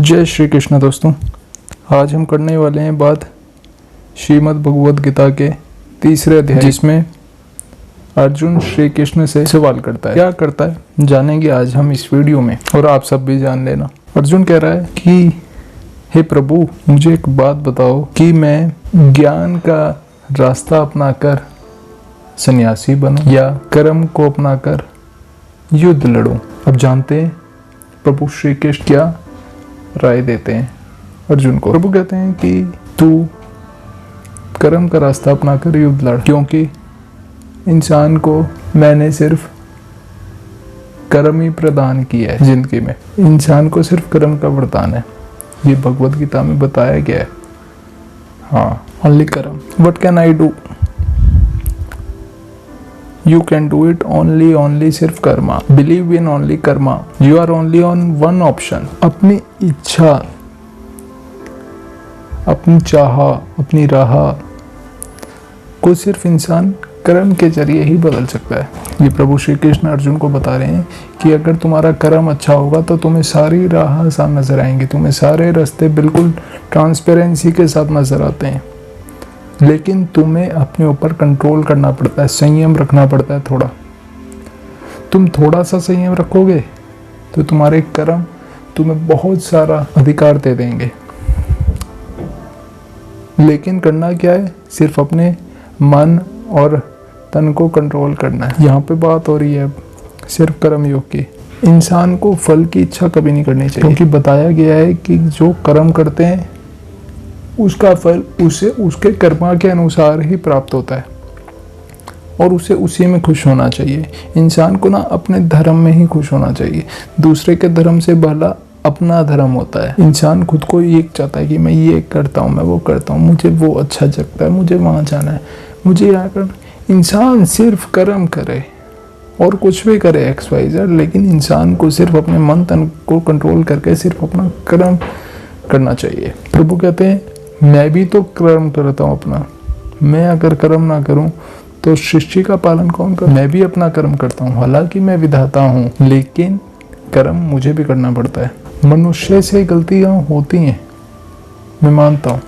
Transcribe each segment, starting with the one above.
जय श्री कृष्ण दोस्तों। आज हम करने वाले हैं बात श्रीमद् भगवद गीता के तीसरे अध्याय, जिसमें अर्जुन श्री कृष्ण से सवाल करता है। क्या करता है जानेंगे आज हम इस वीडियो में, और आप सब भी जान लेना। अर्जुन कह रहा है कि हे प्रभु, मुझे एक बात बताओ कि मैं ज्ञान का रास्ता अपनाकर सन्यासी बनूं या कर्म को अपनाकर युद्ध लड़ूं। अब जानते हैं प्रभु श्री कृष्ण क्या राय देते हैं अर्जुन को। प्रभु कहते हैं कि तू कर्म का रास्ता अपनाकर युद्ध लड़, क्योंकि इंसान को मैंने सिर्फ कर्म ही प्रदान किया है। जिंदगी में इंसान को सिर्फ कर्म का वरदान है, ये भगवद गीता में बताया गया है। हाँ, ओनली कर्म। What can I do? You can do it only सिर्फ Karma. Believe in only Karma. You are only on one option। अपनी इच्छा, अपनी चाह, अपनी राह को सिर्फ इंसान कर्म के जरिए ही बदल सकता है। ये प्रभु श्री कृष्ण अर्जुन को बता रहे हैं कि अगर तुम्हारा कर्म अच्छा होगा तो तुम्हें सारी राह आसान नजर आएंगी, तुम्हें सारे रास्ते बिल्कुल ट्रांसपेरेंसी के साथ नजर आते हैं। लेकिन तुम्हें अपने ऊपर कंट्रोल करना पड़ता है, संयम रखना पड़ता है। तुम थोड़ा सा संयम रखोगे तो तुम्हारे कर्म तुम्हें बहुत सारा अधिकार दे देंगे। लेकिन करना क्या है? सिर्फ अपने मन और तन को कंट्रोल करना है। यहाँ पे बात हो रही है सिर्फ कर्म योग की। इंसान को फल की इच्छा कभी नहीं करनी चाहिए, क्योंकि बताया गया है कि जो कर्म करते हैं उसका फल उसे उसके कर्मा के अनुसार ही प्राप्त होता है, और उसे उसी में खुश होना चाहिए। इंसान को ना अपने धर्म में ही खुश होना चाहिए। दूसरे के धर्म से भला अपना धर्म होता है। इंसान खुद को ये चाहता है कि मैं ये करता हूँ, मैं वो करता हूँ, मुझे वो अच्छा लगता है, मुझे वहाँ जाना है, मुझे यहाँ करना। इंसान सिर्फ कर्म करे और कुछ भी करे XYZ, लेकिन इंसान को सिर्फ अपने मन तन को कंट्रोल करके सिर्फ अपना कर्म करना चाहिए। प्रभु कहते हैं मैं भी तो कर्म करता हूँ अपना। मैं अगर कर्म ना करूँ तो सृष्टि का पालन कौन कर? मैं भी अपना कर्म करता हूँ, हालांकि मैं विधाता हूँ, लेकिन कर्म मुझे भी करना पड़ता है। मनुष्य से गलतियाँ होती हैं, मैं मानता हूँ।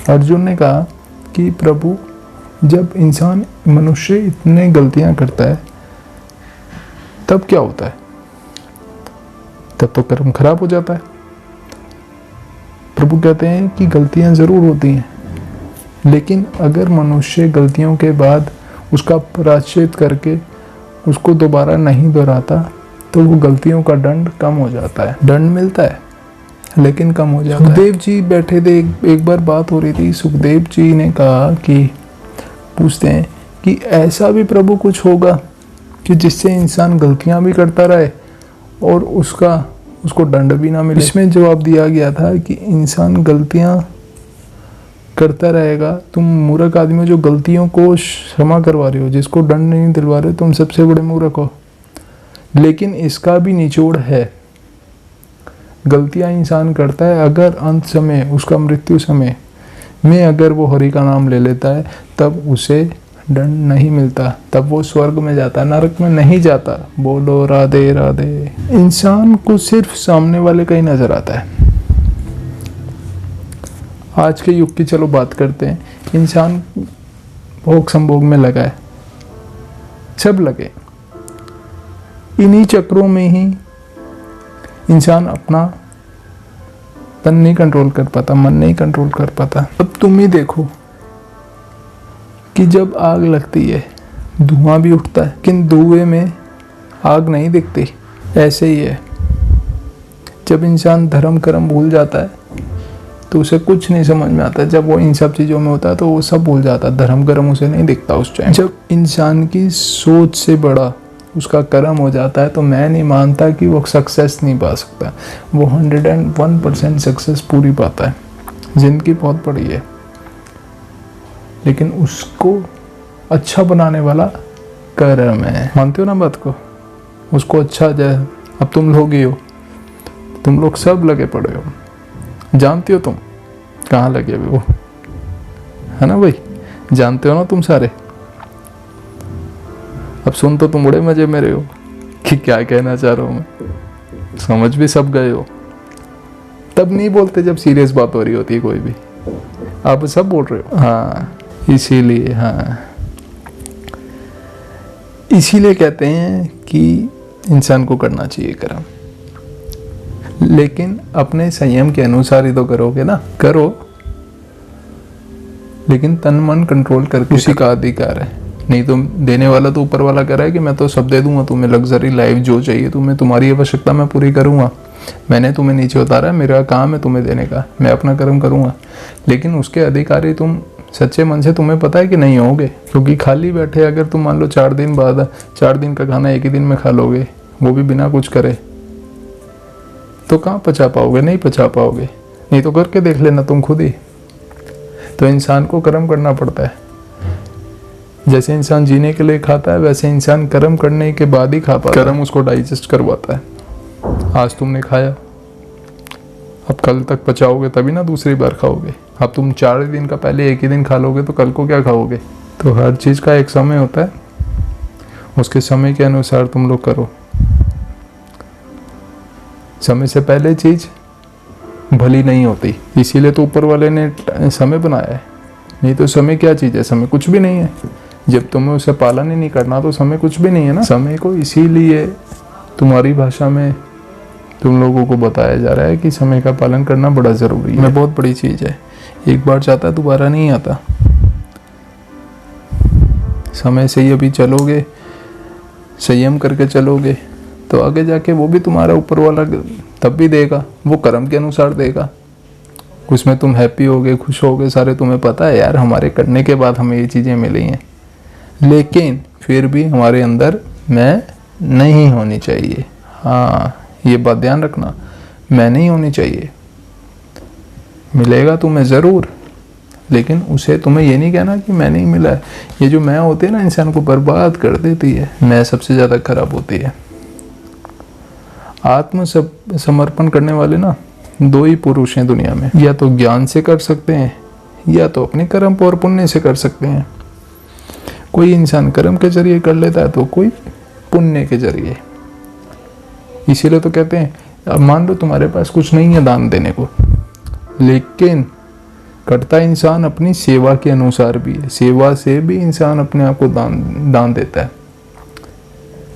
अर्जुन ने कहा कि प्रभु, जब इंसान मनुष्य इतने गलतियाँ करता है तब क्या होता है? तब तो कर्म खराब हो जाता है। प्रभु कहते हैं कि गलतियां जरूर होती हैं, लेकिन अगर मनुष्य गलतियों के बाद उसका प्रायश्चित करके उसको दोबारा नहीं दोहराता तो वो गलतियों का दंड कम हो जाता है। दंड मिलता है लेकिन कम हो जाता है। सुखदेव जी बैठे थे, एक बार बात हो रही थी। सुखदेव जी ने कहा कि पूछते हैं कि ऐसा भी प्रभु कुछ होगा कि जिससे इंसान गलतियां भी करता रहे और उसको दंड भी ना मिले? इसमें जवाब दिया गया था कि इंसान गलतियां करता रहेगा। तुम मूर्ख आदमी हो जो गलतियों को क्षमा करवा रहे हो, जिसको दंड नहीं दिलवा रहे हो, तुम सबसे बड़े मूर्ख हो। लेकिन इसका भी निचोड़ है। गलतियां इंसान करता है, अगर अंत समय उसका मृत्यु समय में अगर वो हरि का नाम ले लेता है तब उसे दंड नहीं मिलता, तब वो स्वर्ग में जाता है, नरक में नहीं जाता। बोलो राधे राधे। इंसान को सिर्फ सामने वाले का ही नजर आता है। आज के युग की चलो बात करते हैं। इंसान भोग संभोग में लगा है, सब लगे। इन्हीं चक्रों में ही इंसान अपना तन नहीं कंट्रोल कर पाता, मन नहीं कंट्रोल कर पाता। अब तुम ही देखो कि जब आग लगती है धुआं भी उठता है, लेकिन धुएं में आग नहीं दिखती। ऐसे ही है, जब इंसान धर्म कर्म भूल जाता है तो उसे कुछ नहीं समझ में आता। जब वो इन सब चीज़ों में होता है तो वो सब भूल जाता है, धर्म कर्म उसे नहीं दिखता उस टाइम। जब इंसान की सोच से बड़ा उसका कर्म हो जाता है तो मैं नहीं मानता कि वो सक्सेस नहीं पा सकता। वो 101% सक्सेस पूरी पाता है। जिंदगी बहुत बड़ी है, लेकिन उसको अच्छा बनाने वाला कर्म है। मानते हो ना बात को? उसको अच्छा जाए। अब तुम लोग ही हो, तुम लोग सब लगे पड़े हो। जानते हो तुम कहाँ लगे अभी वो, है ना भाई? जानते हो ना तुम सारे। अब सुन तो तुम बड़े मजे में रहे हो कि क्या कहना चाह रहा हूँ मैं। समझ भी सब गए हो, तब नहीं बोलते जब सीरियस बात हो रही होती है कोई भी। आप सब बोल रहे हो। हाँ इसीलिए, हाँ इसीलिए कहते हैं कि इंसान को करना चाहिए कर्म, लेकिन अपने संयम के अनुसार ही तो करोगे ना। करो लेकिन तन मन कंट्रोल करके, उसी का अधिकार है। नहीं तो देने वाला तो ऊपर वाला कह रहा है कि मैं तो सब दे दूंगा तुम्हें, लग्जरी लाइफ जो चाहिए तुम्हें, तुम्हारी आवश्यकता मैं पूरी करूंगा, मैंने तुम्हें नीचे उतारा है, मेरा काम है तुम्हें देने का, मैं अपना कर्म करूंगा। लेकिन उसके अधिकारी तुम सच्चे मन से तुम्हें पता है कि नहीं होगे, क्योंकि खाली बैठे अगर तुम मान लो 4 दिन बाद 4 दिन का खाना एक ही दिन में खा लोगे, वो भी बिना कुछ करे, तो कहाँ पचा पाओगे? नहीं पचा पाओगे। नहीं तो करके देख लेना तुम खुद ही। तो इंसान को कर्म करना पड़ता है। जैसे इंसान जीने के लिए खाता है, वैसे इंसान कर्म करने के बाद ही खा पाता है। कर्म उसको डाइजेस्ट करवाता है। आज तुमने खाया, अब कल तक पचाओगे तभी ना दूसरी बार खाओगे। अब तुम 4 दिन का पहले एक ही दिन खा लोगे तो कल को क्या खाओगे? तो हर चीज़ का एक समय होता है, उसके समय के अनुसार तुम लोग करो। समय से पहले चीज़ भली नहीं होती, इसीलिए तो ऊपर वाले ने समय बनाया है। नहीं तो समय क्या चीज़ है? समय कुछ भी नहीं है। जब तुम्हें उसे पालन ही नहीं करना तो समय कुछ भी नहीं है ना। समय को इसीलिए तुम्हारी भाषा में तुम लोगों को बताया जा रहा है कि समय का पालन करना बड़ा ज़रूरी है, बहुत बड़ी चीज़ है। एक बार जाता है दोबारा नहीं आता। समय से ही अभी चलोगे, संयम करके चलोगे, तो आगे जाके वो भी तुम्हारा ऊपर वाला तब भी देगा, वो कर्म के अनुसार देगा। उसमें तुम हैप्पी होगे, खुश होगे सारे, तुम्हें पता है यार हमारे करने के बाद हमें ये चीज़ें मिली हैं, लेकिन फिर भी हमारे अंदर मैं नहीं होनी चाहिए। हाँ ये बात ध्यान रखना, मैं नहीं होनी चाहिए। मिलेगा तुम्हें ज़रूर, लेकिन उसे तुम्हें ये नहीं कहना कि मैं नहीं मिला है। ये जो मैं होती है ना, इंसान को बर्बाद कर देती है। मैं सबसे ज़्यादा खराब होती है। आत्म समर्पण करने वाले ना 2 ही पुरुष हैं दुनिया में, या तो ज्ञान से कर सकते हैं या तो अपने कर्म और पुण्य से कर सकते हैं। कोई इंसान कर्म के जरिए कर लेता है तो कोई पुण्य के जरिए। इसीलिए तो कहते हैं, अब मान लो तुम्हारे पास कुछ नहीं है दान देने को, लेकिन करता इंसान अपनी सेवा के अनुसार भी है। सेवा से भी इंसान अपने आप को दान देता है।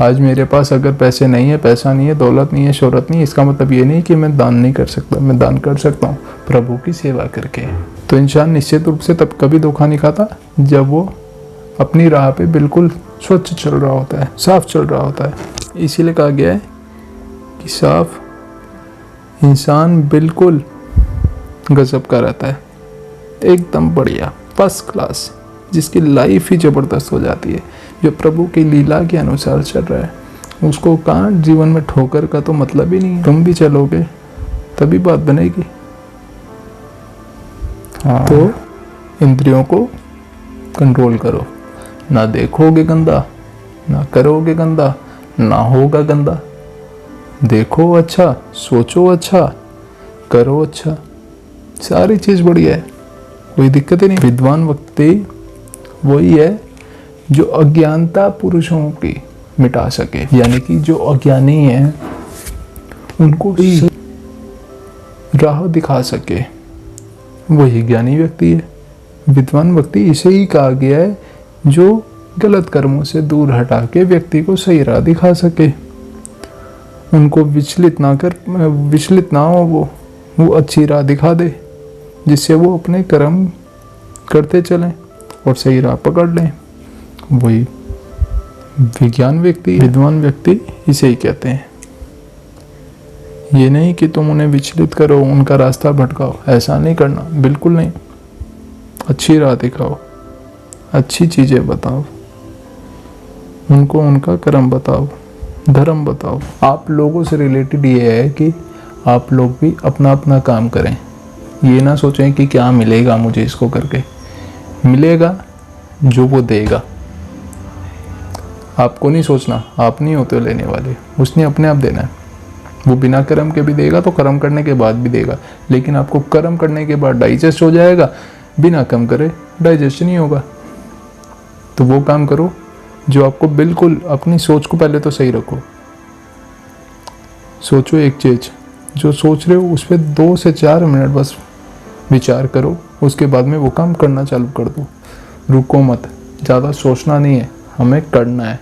आज मेरे पास अगर पैसे नहीं है, पैसा नहीं है, दौलत नहीं है, शोहरत नहीं है, इसका मतलब ये नहीं कि मैं दान नहीं कर सकता। मैं दान कर सकता हूँ प्रभु की सेवा करके। तो इंसान निश्चित रूप से तब कभी धोखा नहीं खाता जब वो अपनी राह पे बिल्कुल स्वच्छ चल रहा होता है, साफ चल रहा होता है। इसीलिए कहा गया है कि साफ इंसान बिल्कुल गजब का रहता है, एकदम बढ़िया, फर्स्ट क्लास, जिसकी लाइफ ही ज़बरदस्त हो जाती है, जो प्रभु की लीला के अनुसार चल रहा है। उसको कहाँ जीवन में ठोकर का तो मतलब ही नहीं। तुम भी चलोगे तभी बात बनेगी। हाँ। तो इंद्रियों को कंट्रोल करो, ना देखोगे गंदा, ना करोगे गंदा, ना होगा गंदा। देखो अच्छा, सोचो अच्छा, करो अच्छा, सारी चीज़ बढ़िया है, कोई दिक्कत ही नहीं। विद्वान व्यक्ति वही है जो अज्ञानता पुरुषों की मिटा सके, यानी कि जो अज्ञानी हैं उनको राह दिखा सके, वही ज्ञानी व्यक्ति है। विद्वान व्यक्ति इसे ही कहा गया है जो गलत कर्मों से दूर हटा के व्यक्ति को सही राह दिखा सके, उनको विचलित ना हो, वो अच्छी राह दिखा दे, जिससे वो अपने कर्म करते चलें और सही राह पकड़ लें। वही विद्वान व्यक्ति इसे ही कहते हैं। ये नहीं कि तुम उन्हें विचलित करो, उनका रास्ता भटकाओ, ऐसा नहीं करना, बिल्कुल नहीं। अच्छी राह दिखाओ, अच्छी चीज़ें बताओ, उनको उनका कर्म बताओ, धर्म बताओ। आप लोगों से रिलेटेड ये है कि आप लोग भी अपना अपना काम करें। ये ना सोचें कि क्या मिलेगा मुझे इसको करके। मिलेगा जो वो देगा। आपको नहीं सोचना, आप नहीं होते लेने वाले, उसने अपने आप देना है। वो बिना कर्म के भी देगा तो कर्म करने के बाद भी देगा, लेकिन आपको कर्म करने के बाद डाइजेस्ट हो जाएगा, बिना कर्म करे डाइजेस्ट नहीं होगा। तो वो काम करो जो आपको बिल्कुल, अपनी सोच को पहले तो सही रखो। सोचो एक चीज, जो सोच रहे हो उस पर 2 से 4 मिनट बस विचार करो, उसके बाद में वो काम करना चालू कर दो। रुको मत, ज़्यादा सोचना नहीं है, हमें करना है।